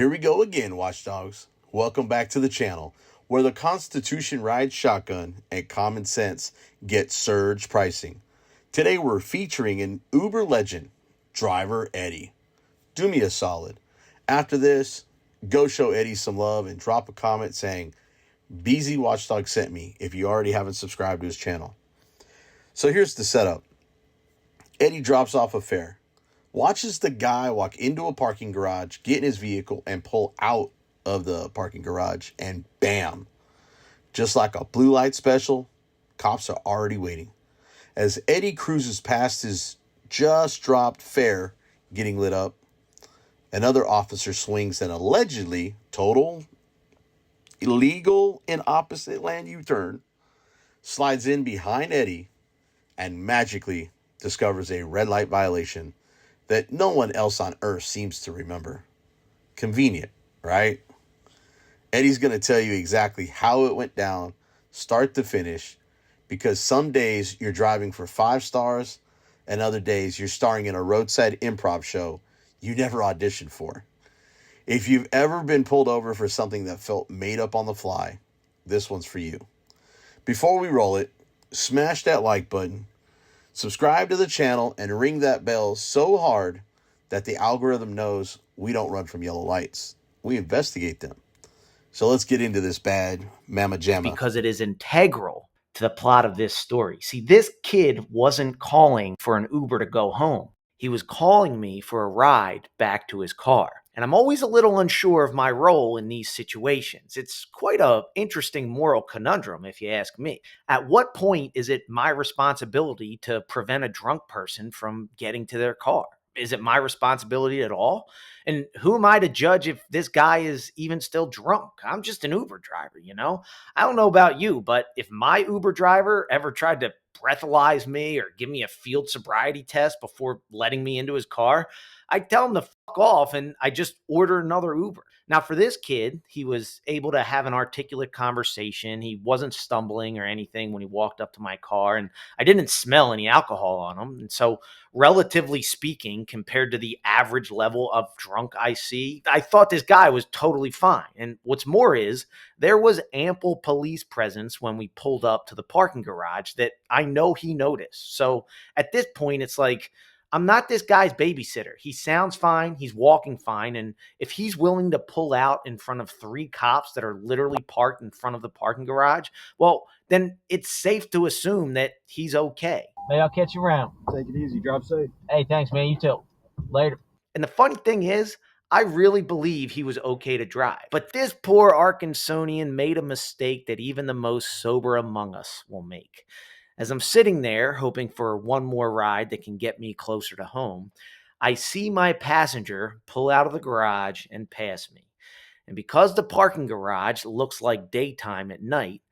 Here we go again, watchdogs. Welcome back to the channel, where the Constitution rides shotgun and common sense get surge pricing. Today we're featuring an Uber legend, driver Eddie. Do me a solid. After this, go show Eddie some love and drop a comment saying, BZWatchdog sent me if you already haven't subscribed to his channel. So here's the setup. Eddie drops off a fare, watches the guy walk into a parking garage, get in his vehicle, and pull out of the parking garage, and bam! Just like a blue light special, cops are already waiting. As Eddie cruises past his just dropped fare getting lit up, another officer swings an allegedly total illegal and opposite land U-turn, slides in behind Eddie, and magically discovers a red light violation that no one else on earth seems to remember. Convenient, right? Eddie's going to tell you exactly how it went down, start to finish, because some days you're driving for 5 stars, and other days you're starring in a roadside improv show you never auditioned for. If you've ever been pulled over for something that felt made up on the fly, this one's for you. Before we roll it, smash that like button, subscribe to the channel, and ring that bell so hard that the algorithm knows we don't run from yellow lights. We investigate them. So let's get into this bad mamma jamma. Because it is integral to the plot of this story. See, this kid wasn't calling for an Uber to go home. He was calling me for a ride back to his car. And I'm always a little unsure of my role in these situations. It's quite an interesting moral conundrum, if you ask me. At what point is it my responsibility to prevent a drunk person from getting to their car? Is it my responsibility at all? And who am I to judge if this guy is even still drunk? I'm just an Uber driver, you know? I don't know about you, but if my Uber driver ever tried to breathalyze me or give me a field sobriety test before letting me into his car, I'd tell him to fuck off and I just order another Uber. Now, for this kid, he was able to have an articulate conversation. He wasn't stumbling or anything when he walked up to my car, and I didn't smell any alcohol on him. And so, relatively speaking, compared to the average level of drunk I see, I thought this guy was totally fine. And what's more is, there was ample police presence when we pulled up to the parking garage that I know he noticed. So at this point, it's like, I'm not this guy's babysitter. He sounds fine. He's walking fine. And if he's willing to pull out in front of 3 cops that are literally parked in front of the parking garage, well, then it's safe to assume that he's okay. Hey, I'll catch you around. Take it easy. Drive safe. Hey, thanks, man. You too. Later. And the funny thing is, I really believe he was okay to drive. But this poor Arkansanian made a mistake that even the most sober among us will make. As I'm sitting there hoping for one more ride that can get me closer to home, I see my passenger pull out of the garage and pass me. And because the parking garage looks like daytime at night,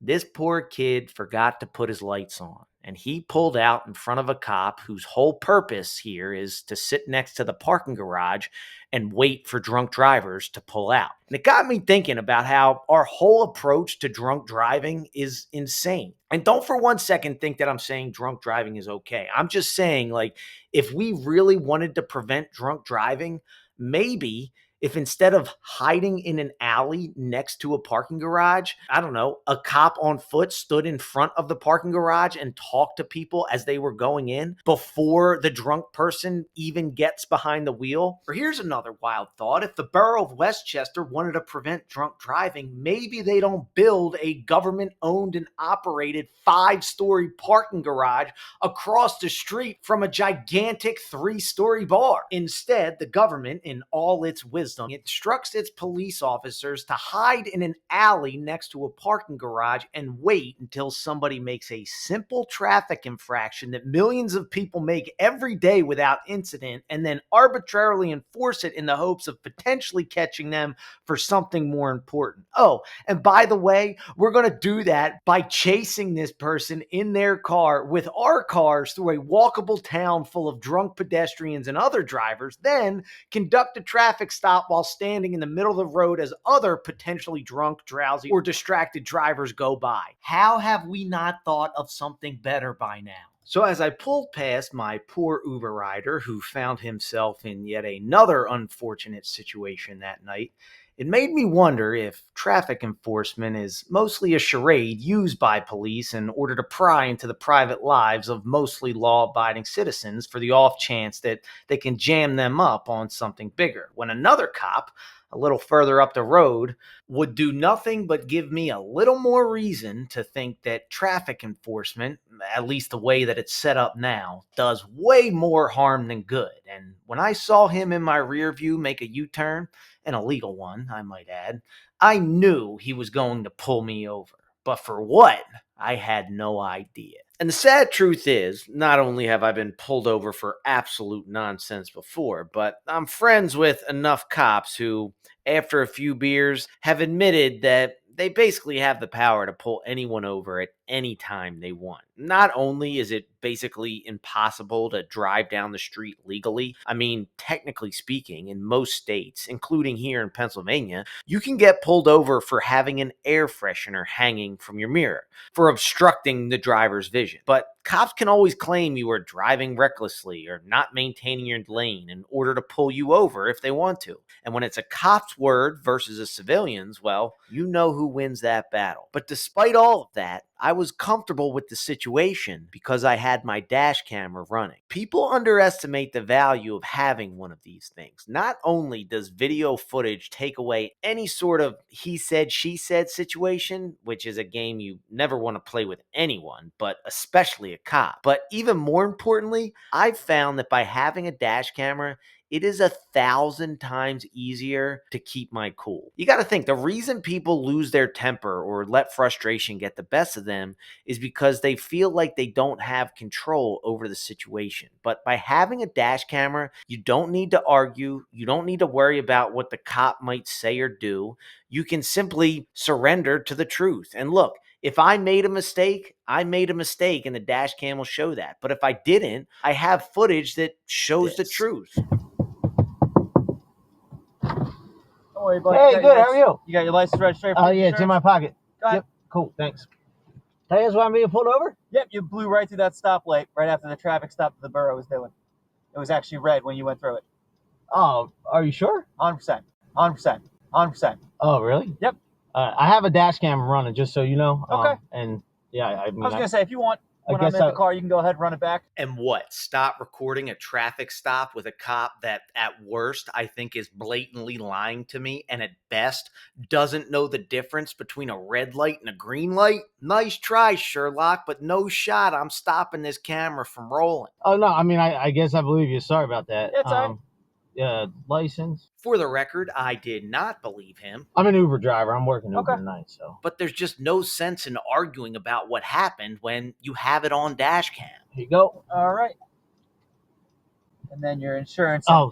this poor kid forgot to put his lights on. And he pulled out in front of a cop whose whole purpose here is to sit next to the parking garage and wait for drunk drivers to pull out. And it got me thinking about how our whole approach to drunk driving is insane. And don't for one second think that I'm saying drunk driving is okay. I'm just saying, like, if we really wanted to prevent drunk driving, maybe if instead of hiding in an alley next to a parking garage, I don't know, a cop on foot stood in front of the parking garage and talked to people as they were going in before the drunk person even gets behind the wheel. Or here's another wild thought. If the borough of Westchester wanted to prevent drunk driving, maybe they don't build a government-owned and operated 5-story parking garage across the street from a gigantic 3-story bar. Instead, the government, in all its wisdom, instructs its police officers to hide in an alley next to a parking garage and wait until somebody makes a simple traffic infraction that millions of people make every day without incident, and then arbitrarily enforce it in the hopes of potentially catching them for something more important. Oh, and by the way, we're going to do that by chasing this person in their car with our cars through a walkable town full of drunk pedestrians and other drivers, then conduct a traffic stop while standing in the middle of the road as other potentially drunk, drowsy, or distracted drivers go by. How have we not thought of something better by now? So as I pulled past my poor Uber rider who found himself in yet another unfortunate situation that night, it made me wonder if traffic enforcement is mostly a charade used by police in order to pry into the private lives of mostly law-abiding citizens for the off chance that they can jam them up on something bigger, when another cop, a little further up the road, would do nothing but give me a little more reason to think that traffic enforcement, at least the way that it's set up now, does way more harm than good. And when I saw him in my rear view make a U-turn, an illegal one, I might add, I knew he was going to pull me over. But for what? I had no idea. And the sad truth is, not only have I been pulled over for absolute nonsense before, but I'm friends with enough cops who, after a few beers, have admitted that they basically have the power to pull anyone over at any time they want. Not only is it basically impossible to drive down the street legally, I mean, technically speaking, in most states, including here in Pennsylvania, you can get pulled over for having an air freshener hanging from your mirror, for obstructing the driver's vision. But cops can always claim you are driving recklessly or not maintaining your lane in order to pull you over if they want to. And when it's a cop's word versus a civilian's, well, you know who wins that battle. But despite all of that, I was comfortable with the situation because I had my dash camera running. People underestimate the value of having one of these things. Not only does video footage take away any sort of he said, she said situation, which is a game you never want to play with anyone, but especially a cop. But even more importantly, I've found that by having a dash camera, it is 1,000 times easier to keep my cool. You got to think, the reason people lose their temper or let frustration get the best of them is because they feel like they don't have control over the situation. But by having a dash camera, you don't need to argue. You don't need to worry about what the cop might say or do. You can simply surrender to the truth. And look, if I made a mistake, I made a mistake, and the dash cam will show that. But if I didn't, I have footage that shows the truth. Don't worry, buddy. Hey, good. How are you? You got your license, registration? Oh, yeah, it's in my pocket. Go ahead. Yep, cool. Thanks. Hey, that's why I'm being pulled over? Yep, you blew right through that stoplight right after the traffic stop the borough was doing. It was actually red when you went through it. Oh, are you sure? 100%. 100%. 100%. Oh, really? Yep. I have a dash cam running, just so you know. Okay. And yeah, I mean, I was going to say, if you want, when I'm in the car, you can go ahead and run it back. And what? Stop recording a traffic stop with a cop that, at worst, I think is blatantly lying to me, and at best, doesn't know the difference between a red light and a green light? Nice try, Sherlock, but no shot I'm stopping this camera from rolling. Oh, no, I mean, I guess I believe you. Sorry about that. It's all right. License? For the record, I did not believe him. I'm an Uber driver. I'm working Uber tonight, so. But there's just no sense in arguing about what happened when you have it on dash cam. Here you go. All right. And then your insurance and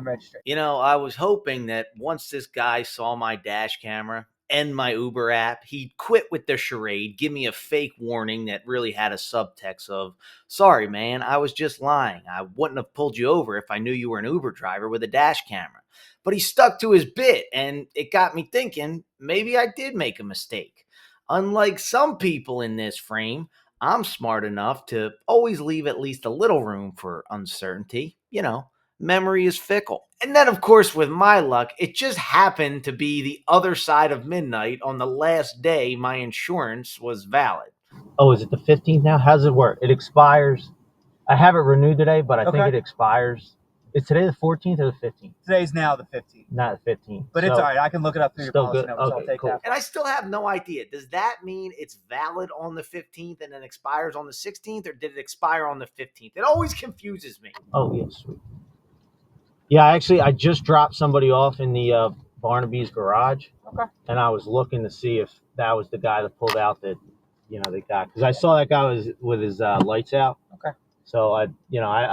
registration. You know, I was hoping that once this guy saw my dash camera and my Uber app, he'd quit with the charade, give me a fake warning that really had a subtext of, sorry, man, I was just lying. I wouldn't have pulled you over if I knew you were an Uber driver with a dash camera. But he stuck to his bit, and it got me thinking, maybe I did make a mistake. Unlike some people in this frame, I'm smart enough to always leave at least a little room for uncertainty. You know, memory is fickle. And then, of course, with my luck, it just happened to be the other side of midnight on the last day my insurance was valid. Oh, is it the 15th now? How does it work? It expires. I have it renewed today, but I think it expires. Is today the 14th or the 15th? Today's now the 15th. Not the 15th. But it's all right. I can look it up through your policy number, so I'll take that. And I still have no idea. Does that mean it's valid on the 15th and then expires on the 16th, or did it expire on the 15th? It always confuses me. Oh, yes. Sweet. Yeah, actually, I just dropped somebody off in the Barnaby's garage. Okay. And I was looking to see if that was the guy that pulled out that, they got. Because I saw that guy was with his lights out. Okay. So, I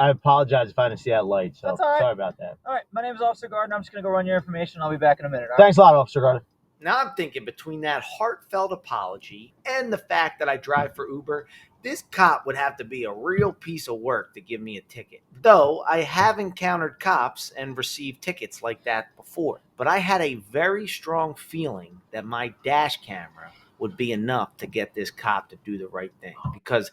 apologize if I didn't see that light. So, that's all right. Sorry about that. All right. My name is Officer Gardner. I'm just going to go run your information. I'll be back in a minute. All Thanks a lot, Officer Gardner. Now I'm thinking, between that heartfelt apology and the fact that I drive for Uber, this cop would have to be a real piece of work to give me a ticket. Though I have encountered cops and received tickets like that before. But I had a very strong feeling that my dash camera would be enough to get this cop to do the right thing. Because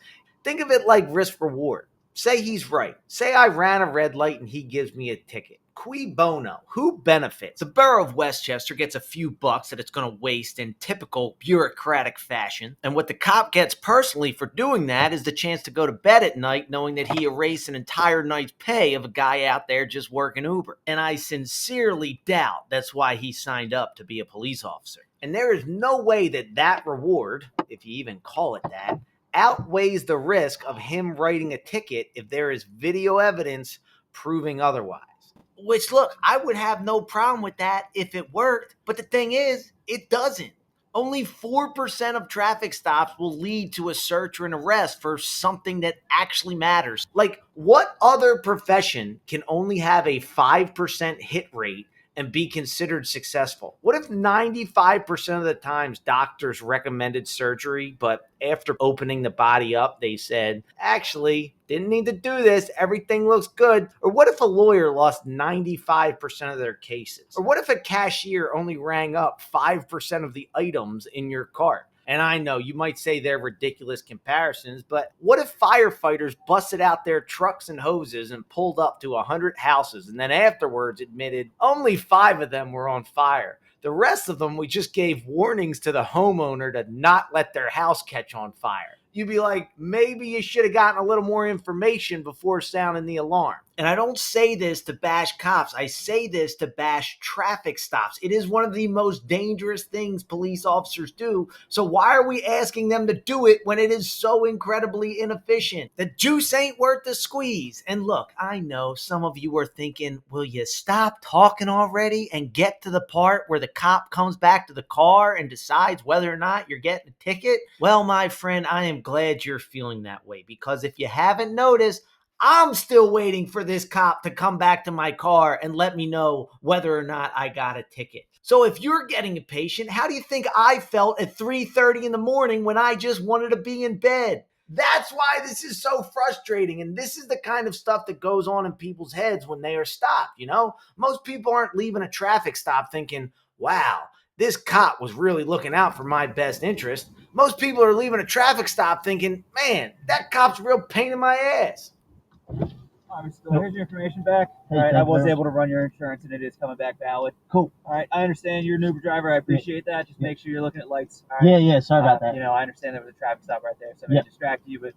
Think of it like risk reward. Say he's right. Say I ran a red light and he gives me a ticket. Cui bono? Who benefits? The borough of Westchester gets a few bucks that it's going to waste in typical bureaucratic fashion. And what the cop gets personally for doing that is the chance to go to bed at night knowing that he erased an entire night's pay of a guy out there just working Uber. And I sincerely doubt that's why he signed up to be a police officer. And there is no way that that reward, if you even call it that, outweighs the risk of him writing a ticket if there is video evidence proving otherwise. Which, look, I would have no problem with that if it worked. But the thing is, it doesn't. Only 4% of traffic stops will lead to a search or an arrest for something that actually matters. Like, what other profession can only have a 5% hit rate and be considered successful? What if 95% of the times doctors recommended surgery, but after opening the body up, they said, actually, didn't need to do this, everything looks good? Or what if a lawyer lost 95% of their cases? Or what if a cashier only rang up 5% of the items in your cart? And I know you might say they're ridiculous comparisons, but what if firefighters busted out their trucks and hoses and pulled up to 100 houses and then afterwards admitted only 5 of them were on fire? The rest of them, we just gave warnings to the homeowner to not let their house catch on fire. You'd be like, maybe you should have gotten a little more information before sounding the alarm. And I don't say this to bash cops. I say this to bash traffic stops. It is one of the most dangerous things police officers do. So why are we asking them to do it when it is so incredibly inefficient? The juice ain't worth the squeeze. And look, I know some of you are thinking, will you stop talking already and get to the part where the cop comes back to the car and decides whether or not you're getting a ticket? Well, my friend, I am glad you're feeling that way, because if you haven't noticed, I'm still waiting for this cop to come back to my car and let me know whether or not I got a ticket. So if you're getting impatient, how do you think I felt at 3:30 in the morning when I just wanted to be in bed? That's why this is so frustrating. And this is the kind of stuff that goes on in people's heads when they are stopped. You know, most people aren't leaving a traffic stop thinking, wow, this cop was really looking out for my best interest. Most people are leaving a traffic stop thinking, man, that cop's a real pain in my ass. All right, so here's your information back. Hey, All right, I was thanks. able to run your insurance, and it is coming back valid. Cool. All right, I understand you're an Uber driver. I appreciate that. Just make sure you're looking at lights. All right? Yeah, sorry about that. You know, I understand there was a traffic stop right there, so I may distract you, but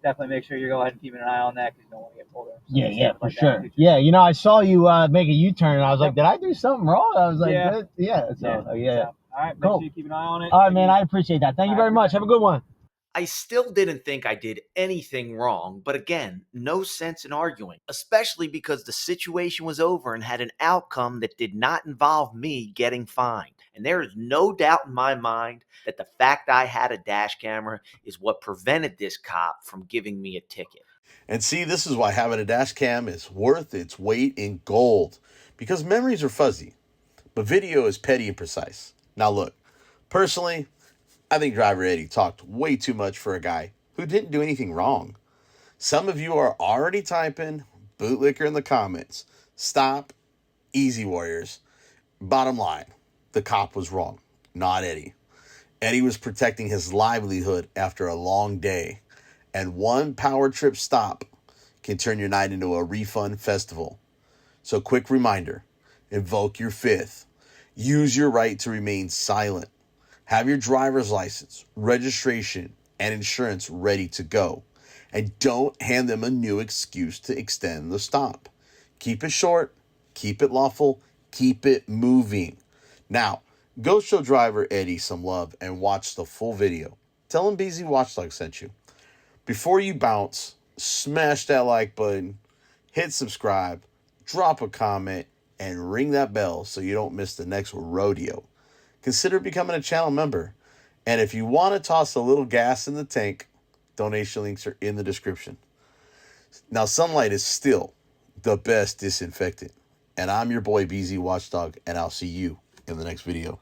definitely make sure you go ahead and keeping an eye on that because you don't want to get pulled over. So For sure. Yeah, you know, I saw you make a U-turn, and I was like, did I do something wrong? I was like, So, all right, make Cool. sure you keep an eye on it. All right, man, I appreciate that. Thank you very much. Have a good one. I still didn't think I did anything wrong, but again, no sense in arguing, especially because the situation was over and had an outcome that did not involve me getting fined. And there is no doubt in my mind that the fact I had a dash camera is what prevented this cop from giving me a ticket. And see, this is why having a dash cam is worth its weight in gold, because memories are fuzzy, but video is petty and precise. Now look, personally, I think Driver Eddie talked way too much for a guy who didn't do anything wrong. Some of you are already typing bootlicker in the comments. Stop, easy warriors. Bottom line, the cop was wrong, not Eddie. Eddie was protecting his livelihood after a long day, and one power trip stop can turn your night into a refund festival. So quick reminder, invoke your fifth. Use your right to remain silent. Have your driver's license, registration, and insurance ready to go. And don't hand them a new excuse to extend the stop. Keep it short, keep it lawful, keep it moving. Now, go show driver Eddie some love and watch the full video. Tell him BZWatchdog sent you. Before you bounce, smash that like button, hit subscribe, drop a comment, and ring that bell so you don't miss the next rodeo. Consider becoming a channel member. And if you want to toss a little gas in the tank, donation links are in the description. Now, sunlight is still the best disinfectant. And I'm your boy, BZWatchdog, and I'll see you in the next video.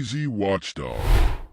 BZWatchdog.